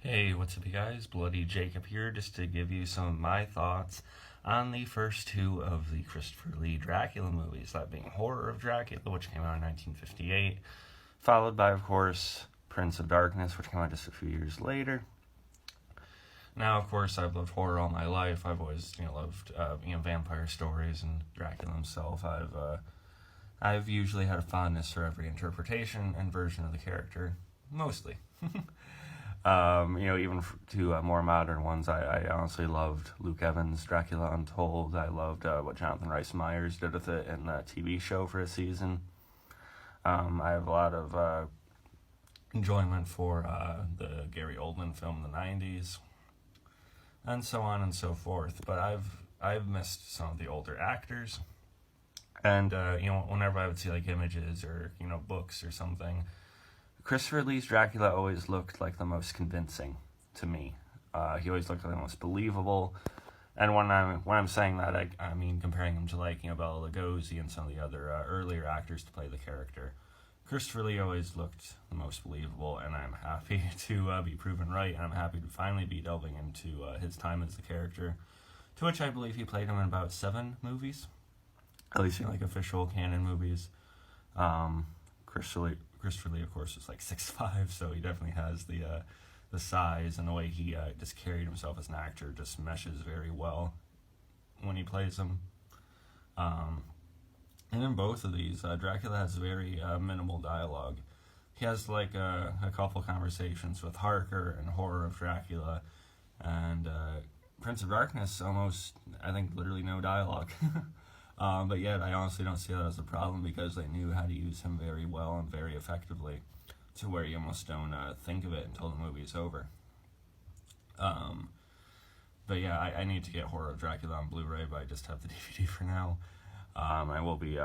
Hey, what's up, you guys? Bloody Jacob here, just to give you some of my thoughts on the first two of the Christopher Lee Dracula movies, that being Horror of Dracula, which came out in 1958, followed by, of course, Prince of Darkness, which came out just a few years later. Now, of course, I've loved horror all my life. I've always, loved, vampire stories and Dracula himself. I've usually had a fondness for every interpretation and version of the character, mostly. Even to more modern ones, I honestly loved Luke Evans' Dracula Untold. I loved what Jonathan Rhys Meyers did with it in the TV show for a season. I have a lot of enjoyment for the Gary Oldman film in the 90s, and so on and so forth. But I've missed some of the older actors, and whenever I would see like images or books or something, Christopher Lee's Dracula always looked like the most convincing to me. He always looked like the most believable. And when I'm saying that, I mean comparing him to Bela Lugosi and some of the other earlier actors to play the character. Christopher Lee always looked the most believable, and I'm happy to be proven right, and I'm happy to finally be delving into his time as the character, to which I believe he played him in about 7 movies, at least in official canon movies. Christopher Lee, of course, is 6'5", so he definitely has the size, and the way he just carried himself as an actor just meshes very well when he plays him. And in both of these, Dracula has very minimal dialogue. He has a couple conversations with Harker and Horror of Dracula, and Prince of Darkness almost, I think, literally no dialogue. But yet, I honestly don't see that as a problem, because they knew how to use him very well and very effectively, to where you almost don't think of it until the movie is over. But yeah, I need to get Horror of Dracula on Blu-ray, but I just have the DVD for now. I will be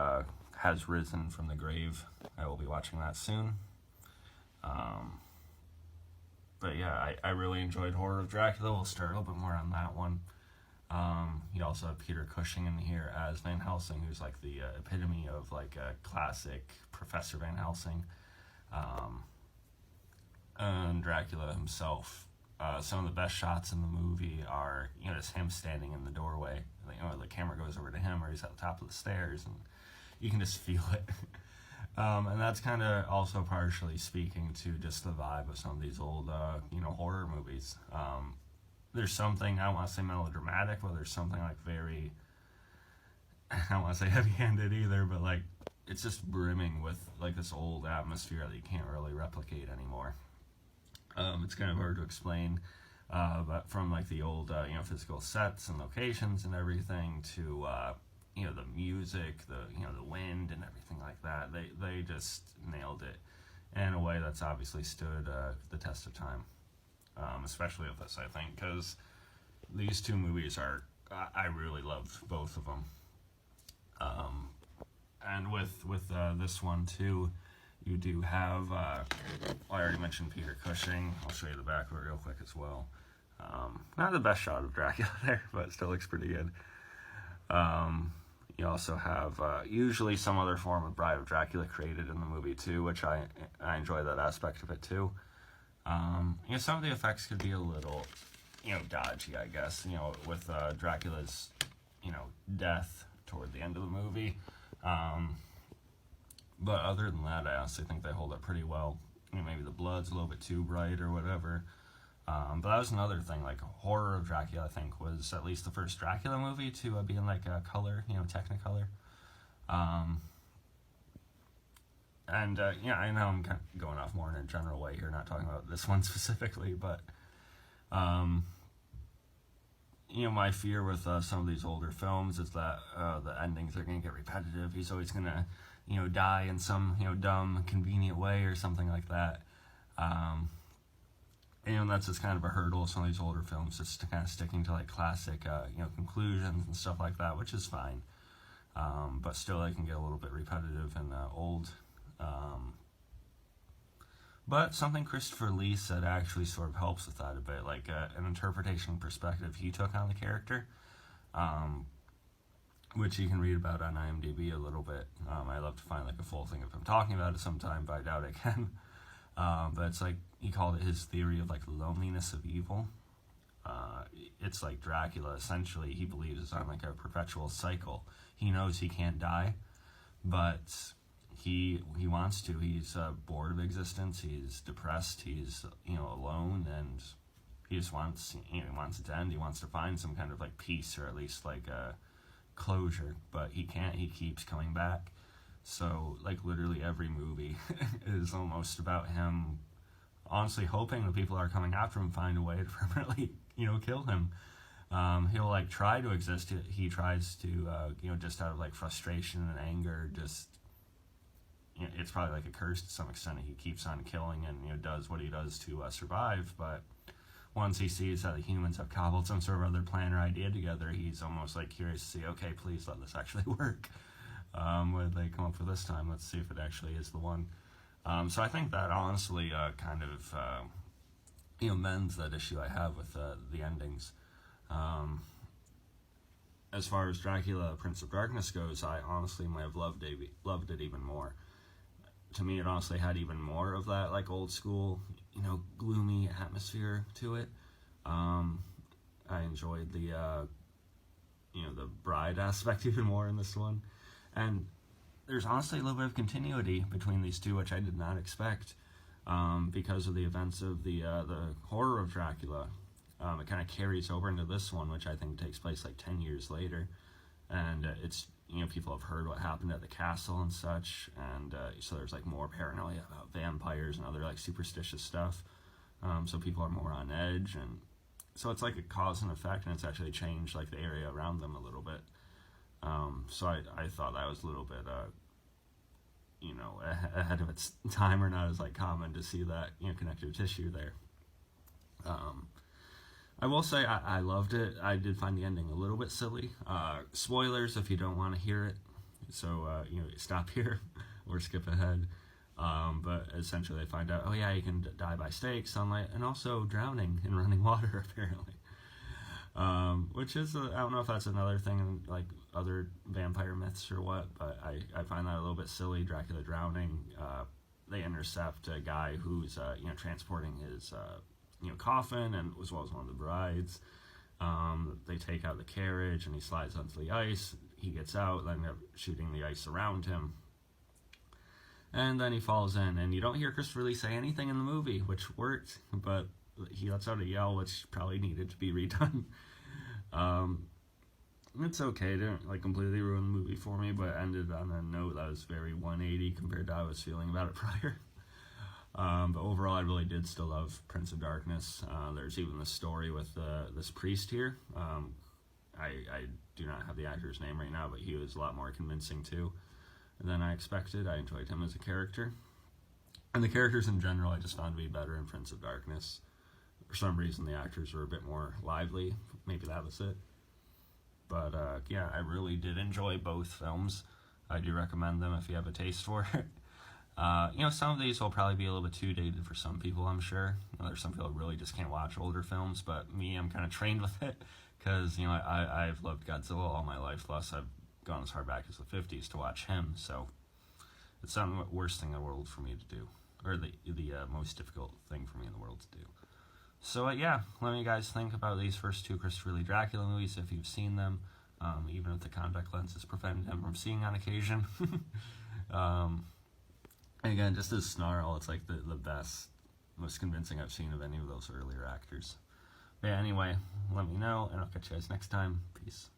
Has Risen from the Grave. I will be watching that soon. But yeah, I really enjoyed Horror of Dracula. We'll start a little bit more on that one. You also have Peter Cushing in here as Van Helsing, who's the epitome of a classic Professor Van Helsing. And Dracula himself. Some of the best shots in the movie are just him standing in the doorway. The camera goes over to him, or he's at the top of the stairs, and you can just feel it. And that's kind of also partially speaking to just the vibe of some of these old horror movies. There's something, I don't want to say melodramatic, but there's something very, I don't want to say heavy-handed either, but it's just brimming with this old atmosphere that you can't really replicate anymore. It's kind of hard to explain, but from the old physical sets and locations and everything to the music, the wind and everything like that, they just nailed it in a way that's obviously stood the test of time. Especially with this, I think, because these two movies I really loved both of them. And with this one too, you do have, I already mentioned Peter Cushing. I'll show you the back of it real quick as well. Not the best shot of Dracula there, but it still looks pretty good. You also have usually some other form of Bride of Dracula created in the movie too, which I enjoy that aspect of it too. Some of the effects could be a little, dodgy, I guess, with Dracula's, death toward the end of the movie. But other than that, I honestly think they hold up pretty well. Maybe the blood's a little bit too bright or whatever. But that was another thing, Horror of Dracula, I think, was at least the first Dracula movie to be in a color, Technicolor. And, I know I'm kind of going off more in a general way here, not talking about this one specifically, but, my fear with some of these older films is that the endings are going to get repetitive. He's always going to, die in some, dumb, convenient way or something like that. And that's just kind of a hurdle of some of these older films, just to kind of sticking to, classic, conclusions and stuff like that, which is fine. But still, they can get a little bit repetitive and old. But something Christopher Lee said actually sort of helps with that a bit, an interpretation perspective he took on the character, which you can read about on IMDb a little bit. I'd love to find a full thing of him talking about it sometime, but I doubt I can. But it's like, he called it his theory of like loneliness of evil. It's like Dracula, essentially, he believes is on like a perpetual cycle. He knows he can't die, but he wants to. He's bored of existence. He's depressed. He's alone, and he just wants he wants it to end. He wants to find some kind of like peace, or at least like a closure, but he can't. He keeps coming back. So like literally every movie is almost about him honestly hoping the people that are coming after him find a way to permanently kill him. He'll like try to exist. He tries to just out of like frustration and anger, just it's probably like a curse to some extent. He keeps on killing and does what he does to survive. But once he sees that the humans have cobbled some sort of other plan or idea together, he's almost like curious to see, okay, please let this actually work. What did they come up with this time? Let's see if it actually is the one. So I think that honestly kind of mends that issue I have with the endings. As far as Dracula, Prince of Darkness goes, I honestly might have loved it even more. To me, it honestly had even more of that like old school, gloomy atmosphere to it. I enjoyed the the bride aspect even more in this one, and there's honestly a little bit of continuity between these two, which I did not expect, because of the events of the horror of Dracula. It kind of carries over into this one, which I think takes place like 10 years later, and it's people have heard what happened at the castle and such, and so there's like more paranoia about vampires and other like superstitious stuff. So people are more on edge, and so it's like a cause and effect, and it's actually changed like the area around them a little bit. So I thought that was a little bit ahead of its time, or not as like common to see that connective tissue there. I will say I loved it. I did find the ending a little bit silly. Spoilers if you don't want to hear it, so stop here or skip ahead. But essentially they find out, oh yeah, you can die by stake, sunlight, and also drowning in running water apparently. Which is I don't know if that's another thing in like other vampire myths or what, but I find that a little bit silly. Dracula drowning. They intercept a guy who's transporting his coffin, and as well as one of the brides. They take out the carriage, and he slides onto the ice. He gets out, then they're shooting the ice around him, and then he falls in. And you don't hear Christopher Lee say anything in the movie, which worked, but he lets out a yell, which probably needed to be redone. It's okay, it didn't like completely ruin the movie for me, but it ended on a note that was very 180 compared to how I was feeling about it prior. But overall, I really did still love Prince of Darkness. There's even the story with this priest here. I do not have the actor's name right now, but he was a lot more convincing too than I expected. I enjoyed him as a character. And the characters in general I just found to be better in Prince of Darkness. For some reason, the actors were a bit more lively. Maybe that was it. But yeah, I really did enjoy both films. I do recommend them if you have a taste for it. Some of these will probably be a little bit too dated for some people, I'm sure. There's some people who really just can't watch older films, but me, I'm kind of trained with it, because, I've loved Godzilla all my life, plus I've gone as far back as the 50s to watch him, so it's not the worst thing in the world for me to do, or the most difficult thing for me in the world to do. So, yeah, let me guys think about these first two Christopher Lee Dracula movies, if you've seen them, even if the contact lenses prevented him from seeing on occasion. And again, just his snarl, it's like the best, most convincing I've seen of any of those earlier actors. But yeah, anyway, let me know, and I'll catch you guys next time. Peace.